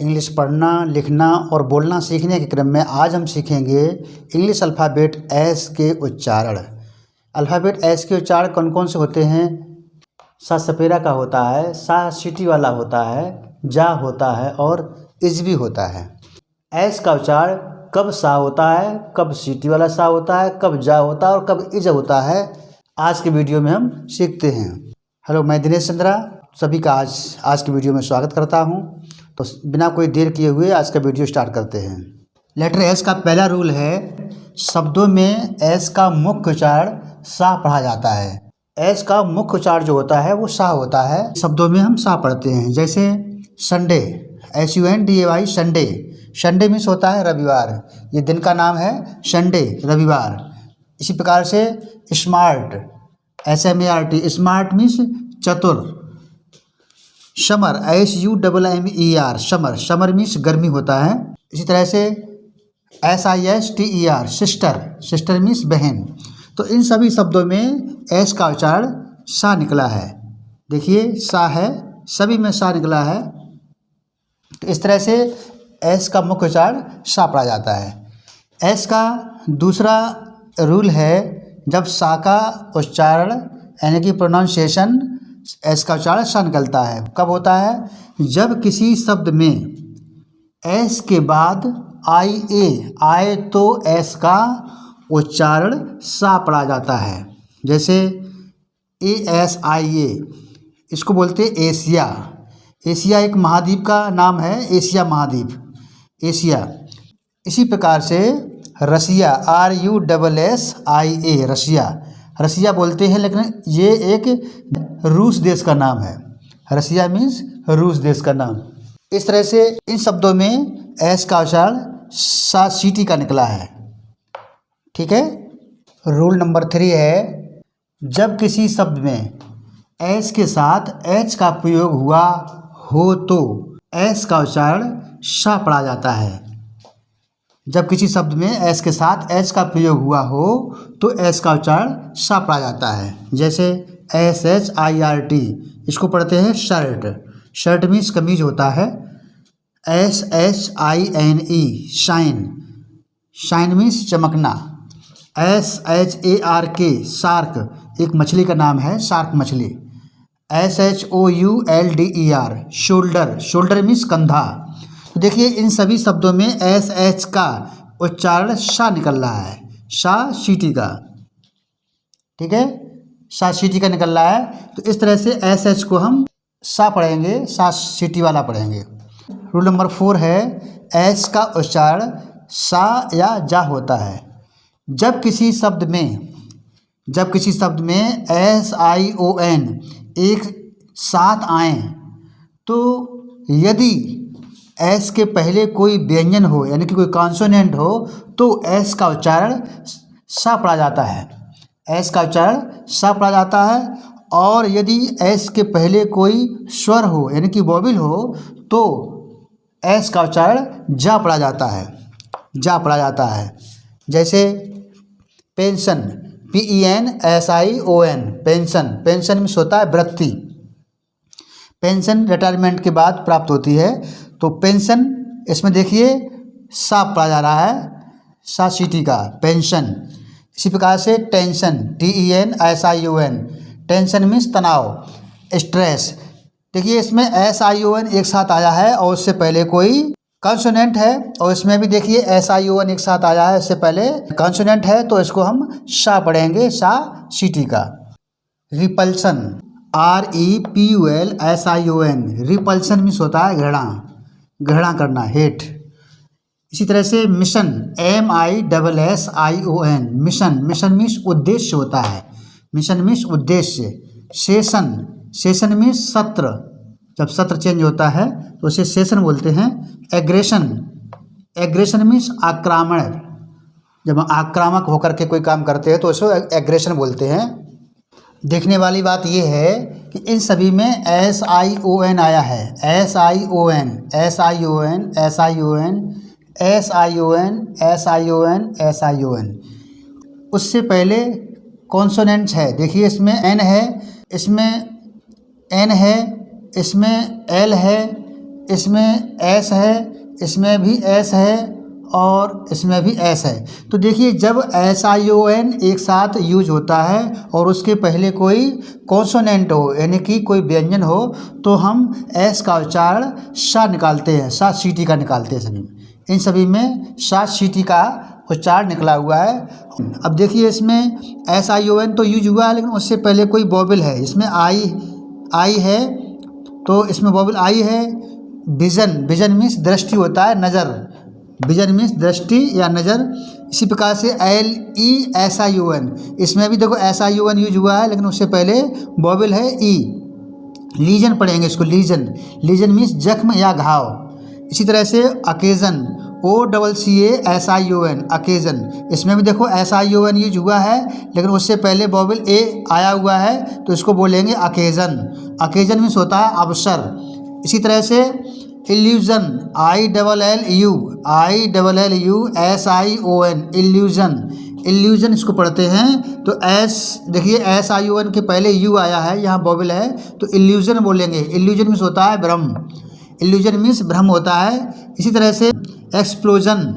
English पढ़ना, लिखना और बोलना सीखने के क्रम में आज हम सीखेंगे इंग्लिश अल्फ़ाबेट एस के उच्चारण। अल्फ़ाबेट एस के उच्चारण कौन कौन से होते हैं? सा सपेरा का होता है, सा सीटी वाला होता है, जा होता है और इज भी होता है। एस का उच्चारण कब सा होता है, कब सीटी वाला सा होता है, कब जा होता है और कब इज होता है, आज के वीडियो में हम सीखते हैं। हेलो, मैं दिनेश चंद्रा सभी का आज के वीडियो में स्वागत करता हूं। तो बिना कोई देर किए हुए आज का वीडियो स्टार्ट करते हैं। लेटर एस का पहला रूल है, शब्दों में एस का मुख्य उच्चारण सा पढ़ा जाता है। एस का मुख्य उच्चारण जो होता है वो सा होता है। शब्दों में हम सा पढ़ते हैं। जैसे Sunday, SUNDAY, Sunday. Sunday means होता है रविवार, ये दिन का नाम है संडे, रविवार। इसी प्रकार से स्मार्ट, SMART, स्मार्ट मीन्स चतुर। Summer, SUMMER, summer. Summer means गर्मी होता है। इसी तरह से SISTER, सिस्टर। सिस्टर मीन्स बहन। तो इन सभी शब्दों में एस का उच्चारण सा निकला है। देखिए सा है, सभी में सा निकला है। तो इस तरह से एस का मुख्य उच्चारण सा पढ़ा जाता है। एस का दूसरा रूल है, जब सा का उच्चारण यानी कि प्रोनाउंसिएशन एस का उच्चारण सा निकलता है। कब होता है? जब किसी शब्द में एस के बाद IA आए तो एस का उच्चारण सा पढ़ा जाता है। जैसे ASIA, इसको बोलते हैं एशिया। एशिया एक महाद्वीप का नाम है, एशिया महाद्वीप, एशिया। इसी प्रकार से रसिया, RUSSIA, रसिया। रसिया बोलते हैं, लेकिन ये एक रूस देश का नाम है। रसिया मीन्स रूस देश का नाम। इस तरह से इन शब्दों में एस का उच्चारण सा सीटी का निकला है। ठीक है। रूल नंबर 3 है, जब किसी शब्द में एस के साथ एच का प्रयोग हुआ हो तो एस का उच्चारण सा पढ़ा जाता है। जब किसी शब्द में एस के साथ एच का प्रयोग हुआ हो तो एस का उच्चारण सा पढ़ा जाता है। जैसे SHIRT, इसको पढ़ते हैं शर्ट। शर्ट मीन्स कमीज होता है। SHINE, shine. शाइन मीन्स चमकना। SHARK, शार्क, एक मछली का नाम है, शार्क मछली। SHOULDER, shoulder. शोल्डर मीन्स कंधा। तो देखिए इन सभी शब्दों में SH का उच्चारण सा निकल रहा है, सा सीटी का। ठीक है, सा सीटी का निकल रहा है। तो इस तरह से SH को हम सा पढ़ेंगे, सा सीटी वाला पढ़ेंगे। रूल नंबर 4 है, एस का उच्चारण सा या जा होता है। जब किसी शब्द में SION एक साथ आए तो यदि एस के पहले कोई व्यंजन हो यानी कि कोई कॉन्सोनेंट हो तो एस का उच्चारण सा पढ़ा जाता है। एस का उच्चारण सा पढ़ा जाता है। और यदि एस के पहले कोई स्वर हो यानी कि वोवेल हो तो एस का उच्चारण जा पढ़ा जाता है, जा पढ़ा जाता है। जैसे पेंशन, PENSION, पेंशन। पेंशन में होता है वृत्ति। पेंशन रिटायरमेंट के बाद प्राप्त होती है। तो पेंशन, इसमें देखिए सा पढ़ा जा रहा है, सा सीटी का, पेंशन। इसी प्रकार से टेंशन, TENSION, टेंशन मीन्स तनाव, स्ट्रेस। देखिए इसमें SION एक साथ आया है और उससे पहले कोई कॉन्सोनेंट है, और इसमें भी देखिए SION एक साथ आया है, इससे पहले कॉन्सोनेंट है, तो इसको हम सा पढ़ेंगे, सा सीटी का। रिपल्सन, REPULSION, रिपल्सन मीन्स होता है घृणा, घृणा करना, हेट। इसी तरह से mission, MISSION, mission. Mission means उद्देश्य होता है, मिशन मीन्स उद्देश्य। सेशन, सेशन मीन्स सत्र। जब सत्र चेंज होता है तो उसे सेशन बोलते हैं। एग्रेशन, एग्रेशन मीन्स आक्रामण। जब हम आक्रामक होकर के कोई काम करते हैं तो उसको एग्रेशन बोलते हैं। देखने वाली बात यह है कि इन सभी में SION आया है, SION, SION, SION, SION, SION, SION। उससे पहले कॉन्सोनेंट्स है। देखिए इसमें N है, इसमें N है, इसमें L है, इसमें एस है, इसमें भी एस है और इसमें भी एस है। तो देखिए जब SION एक साथ यूज होता है और उसके पहले कोई कॉन्सोनेंट हो यानी कि कोई व्यंजन हो तो हम एस का उच्चारण सा निकालते हैं, सा सीटी का निकालते हैं। सभी इन सभी में सा सीटी का उच्चारण निकला हुआ है। अब देखिए इसमें SION तो यूज हुआ है लेकिन उससे पहले कोई वोवेल है, इसमें आई है तो इसमें वोवेल आई है। विजन मीन्स दृष्टि होता है, नज़र, विजन मीन्स दृष्टि या नज़र। इसी प्रकार से LESION, इसमें भी देखो SION यूज हुआ है लेकिन उससे पहले वोवेल है ई। लीजन पढ़ेंगे इसको, लीजन मीन्स जख्म या घाव। इसी तरह से अकेजन, OCCASION, अकेजन, इसमें भी देखो SION यूज हुआ है लेकिन उससे पहले वोवेल ए आया हुआ है तो इसको बोलेंगे अकेजन। अकेजन मीन्स होता है अवसर। इसी तरह से इल्यूजन, ILLUSION, इल्यूजन इसको पढ़ते हैं तो एस, देखिए SION के पहले यू आया है, यहाँ वोवेल है तो इल्यूजन बोलेंगे। इल्यूजन मीन्स होता है भ्रम, इल्यूजन मीन्स भ्रम होता है। इसी तरह से एक्सप्लोजन,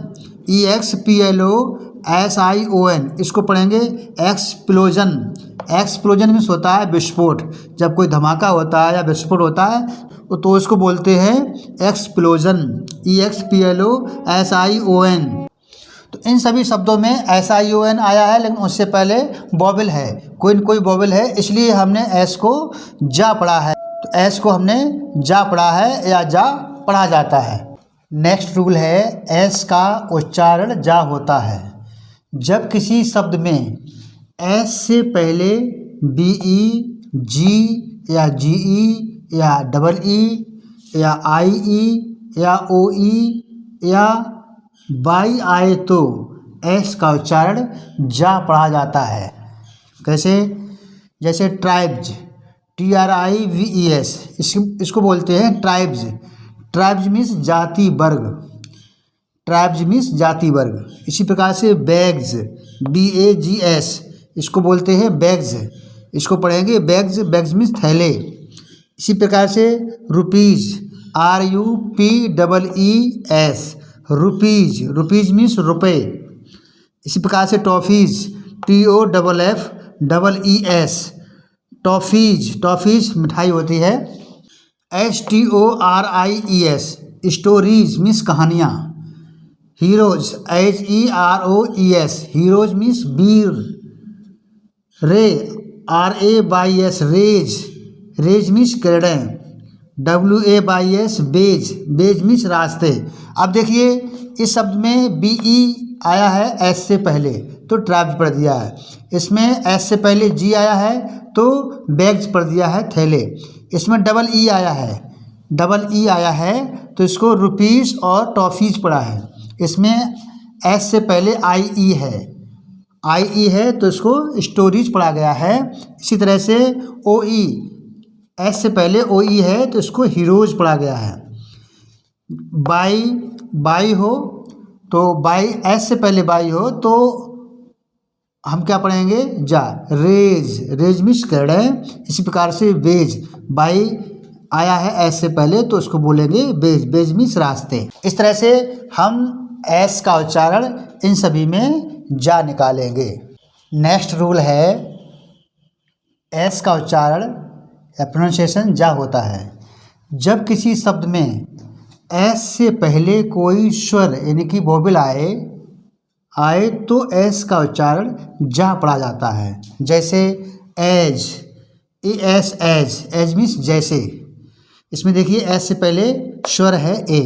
EXPLOSION, इसको पढ़ेंगे एक्सप्लोजन। एक्सप्लोजन मीन्स होता है विस्फोट, जब कोई धमाका होता है या विस्फोट होता है तो उसको बोलते हैं एक्सप्लोजन, EXPLOSION। तो इन सभी शब्दों में SION आया है लेकिन उससे पहले वोवेल है, कोई न कोई वोवेल है, इसलिए हमने एस को जा पढ़ा है। तो एस को हमने जा पढ़ा है या जा पढ़ा जाता है। नेक्स्ट रूल है एस का उच्चारण जा होता है जब किसी शब्द में एस से पहले BE, G या GE या EE या IE या OE या बाई आए तो एस का उच्चारण जा पढ़ा जाता है। कैसे? जैसे ट्राइब्स, TRIVES, इसको बोलते हैं ट्राइब्स। ट्राइब्स मीन्स जाति वर्ग, ट्राइब्स मीन्स जाति वर्ग। इसी प्रकार से बैग्स, BAGS, इसको बोलते हैं बैग्स, इसको पढ़ेंगे बैग्स। बैग्स मीन्स थैले। इसी प्रकार से rupees, RUPEES, rupees, rupees means रुपए। इसी प्रकार से टॉफ़ीज़, TOFFEES, टॉफ़ीज़, टॉफ़ीज़ मिठाई होती है। STORIES, स्टोरीज मीन्स कहानियाँ। हीरोज़, HEROES, हीरोज़ मीन्स वीर। RAYS, रेज, रेज मीन्स किरणें। WAYS, बेज, बेज मीन्स रास्ते। अब देखिए इस शब्द में BE आया है एस से पहले तो ट्राइब्स पढ़ दिया है, इसमें एस से पहले G आया है तो बैग्स पढ़ दिया है, थैले। इसमें EE आया है, EE आया है तो इसको रुपीज़ और टॉफ़ीज़ पढ़ा है। इसमें एस से पहले IE है तो इसको स्टोरीज पढ़ा गया है। इसी तरह से OE, एस से पहले OE है तो इसको हीरोज़ पढ़ा गया है। बाई हो तो बाई, एस से पहले बाई हो तो हम क्या पढ़ेंगे? जा। रेज, रेज मीन्स किरणें। इसी प्रकार से बेज, बाई आया है एस से पहले तो उसको बोलेंगे बेज, बेज मीन्स रास्ते। इस तरह से हम एस का उच्चारण इन सभी में जा निकालेंगे। नेक्स्ट रूल है एस का उच्चारण या प्रोनाउंसिएशन जा होता है जब किसी शब्द में एस से पहले कोई स्वर यानी कि वोवेल आए तो एस का उच्चारण जा पढ़ा जाता है। जैसे एज, ES, एज मीन्स जैसे। इसमें देखिए एस से पहले स्वर है ए।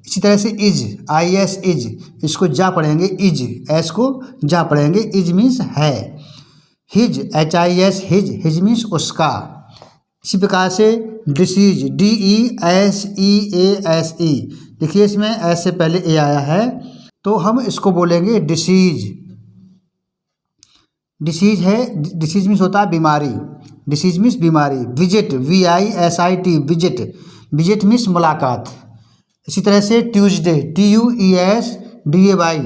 इसी तरह से इज, IS, इज, इसको जा पढ़ेंगे इज, एस को जा पढ़ेंगे, इज मीन्स है। हिज, HIS, हिज मीन्स उसका। इसी प्रकार से डिसीज, DESEASE, देखिए इसमें एस से पहले ए आया है तो हम इसको बोलेंगे डिसीज। डिसीज है, डिसीज मीन्स होता है बीमारी, डिसीज मीन्स बीमारी। Visit, VISIT, visit, visit means मुलाकात। इसी तरह से Tuesday, TUESDAY,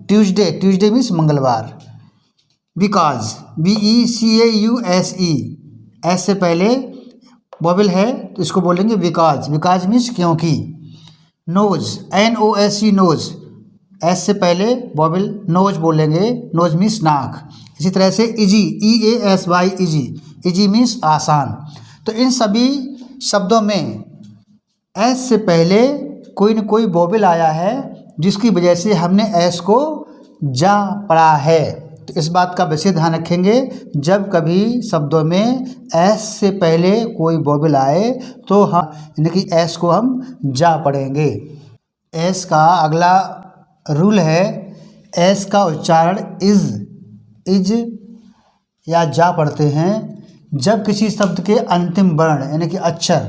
Tuesday, Tuesday means मंगलवार। बिकॉज, BECAUSE, एस से पहले वॉवेल है तो इसको बोलेंगे बिकॉज। बिकॉज मीन्स क्योंकि। नोज, NOSE नोज, एस से पहले वॉवेल नोज बोलेंगे, नोज मीन्स नाक। इसी तरह से easy, EASY easy, easy means आसान। तो इन सभी शब्दों में एस से पहले कोई न कोई वॉवेल आया है जिसकी वजह से हमने एस को जा पढ़ा है। तो इस बात का विशेष ध्यान रखेंगे, जब कभी शब्दों में एस से पहले कोई वॉवेल आए तो हम यानी कि एस को हम जा पढ़ेंगे। एस का अगला रूल है, एस का उच्चारण इज या जा पढ़ते हैं जब किसी शब्द के अंतिम वर्ण यानी कि अक्षर,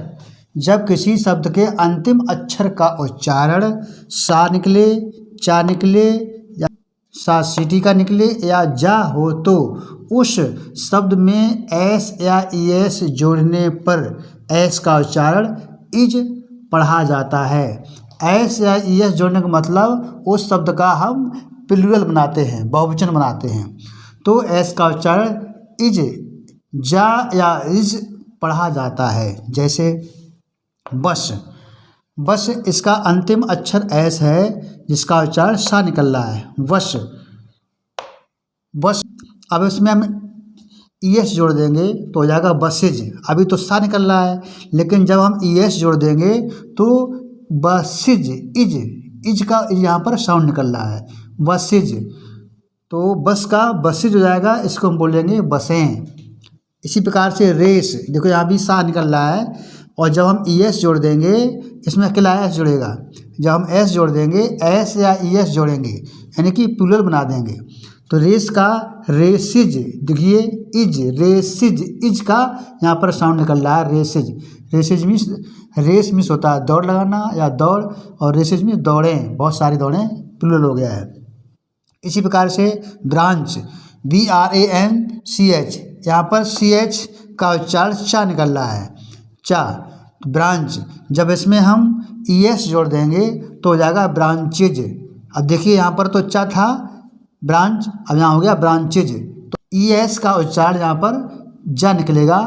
जब किसी शब्द के अंतिम अक्षर का उच्चारण सा निकले, चा निकले, या सा सीटी का निकले या जा हो तो उस शब्द में एस या ईएस जोड़ने पर एस का उच्चारण इज पढ़ा जाता है। एस या ईएस जोड़ने का मतलब उस शब्द का हम प्लूरल बनाते हैं, बहुवचन बनाते हैं। तो एस का उच्चारण इज, जा या इज पढ़ा जाता है। जैसे बस, बस इसका अंतिम अक्षर एस है जिसका उच्चारण सा निकल रहा है, वश, बस। अब इसमें हम ईएस जोड़ देंगे तो हो जाएगा बसेज। अभी तो सा निकल रहा है, लेकिन जब हम ईएस जोड़ देंगे तो बसेज, इज का यहाँ पर साउंड निकल रहा है, बसेज। तो बस का बसेज हो जाएगा, इसको हम बोलेंगे बसें। इसी प्रकार से रेस, देखो यहाँ भी सा निकल रहा है और जब हम ईएस जोड़ देंगे, इसमें अकेला एस जुड़ेगा, जब हम एस जोड़ देंगे, एस या ईएस जोड़ेंगे यानी कि प्लूरल बना देंगे। तो रेस का रेसिज, देखिए इज, रेसिज, इज का यहाँ पर साउंड निकल रहा है, races. Races means, race means होता है दौड़ लगाना या दौड़, और रेसिज मीन्स दौड़ें, बहुत सारी दौड़ें, प्लूरल हो गया है। इसी प्रकार से ब्रांच, BRANCH, यहाँ पर CH का उच्चारण चा निकल रहा है, चा, ब्रांच। जब इसमें हम ES जोड़ देंगे तो हो जाएगा ब्रांचेज। अब देखिए यहाँ पर तो चा था, ब्रांच, अब यहाँ हो गया ब्रांचेज। तो ES का उच्चारण यहाँ पर जा निकलेगा,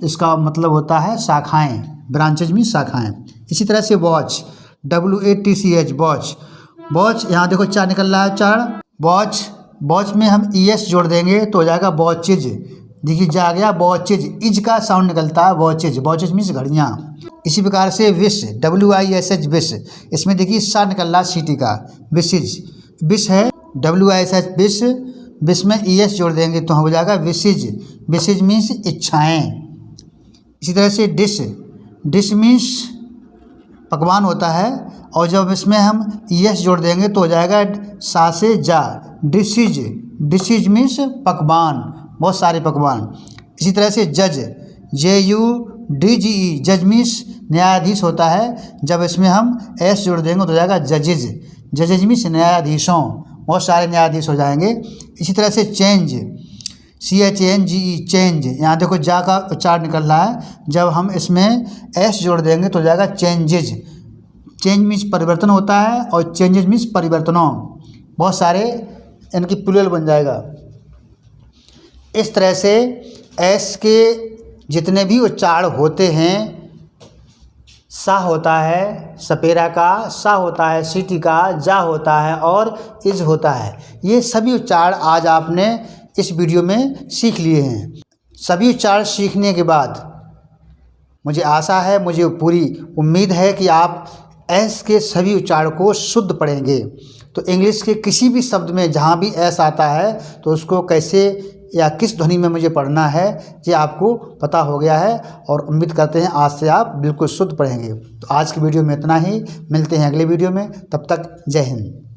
इसका मतलब होता है शाखाएं, ब्रांचेज में शाखाएं। इसी तरह से वॉच, WATCH, वॉच, वॉच, यहाँ देखो चा निकल रहा है उच्चारण, वॉच। वॉच में हम ES जोड़ देंगे तो हो जाएगा वॉचेज, देखिए जा गया वॉचेज, इज का साउंड निकलता है वॉचेज, वॉचेज मीन्स घड़ियाँ। इसी प्रकार से विश, WISH, विश, इसमें देखिए सा निकल रहा सीटी का, विशिज, विश है WISH, विश, विश में ES जोड़ देंगे तो हो जाएगा विशिज, विशिज मीन्स इच्छाएँ। इसी तरह से डिश, डिश मीन्स पकवान होता है, और जब इसमें हम ES जोड़ देंगे तो हो जाएगा सा से जा, डिशेज, डिशेज मीन्स पकवान, बहुत सारे पकवान। इसी तरह से जज, JUDGE, जज मीन्स न्यायाधीश होता है, जब इसमें हम एस जोड़ देंगे तो हो जाएगा जजेज, जजेज मीन्स न्यायाधीशों, बहुत सारे न्यायाधीश हो जाएंगे। इसी तरह से चेंज, CHANGE, चेंज, यहाँ देखो जा का उच्चारण निकल रहा है, जब हम इसमें एस जोड़ देंगे तो हो जाएगा चेंजेज। चेंज मीन्स परिवर्तन होता है और चेंजेज मीन्स परिवर्तनों, बहुत सारे इनकी प्लूरल बन जाएगा। इस तरह से एस के जितने भी उच्चारण होते हैं, सा होता है सपेरा का, सा होता है सीटी का, जा होता है और इज होता है, ये सभी उच्चारण आज आपने इस वीडियो में सीख लिए हैं। सभी उच्चारण सीखने के बाद मुझे आशा है, मुझे पूरी उम्मीद है कि आप एस के सभी उच्चारण को शुद्ध पढ़ेंगे। तो इंग्लिश के किसी भी शब्द में जहाँ भी एस आता है तो उसको कैसे या किस ध्वनि में मुझे पढ़ना है ये आपको पता हो गया है, और उम्मीद करते हैं आज से आप बिल्कुल शुद्ध पढ़ेंगे। तो आज की वीडियो में इतना ही, मिलते हैं अगले वीडियो में, तब तक जय हिंद।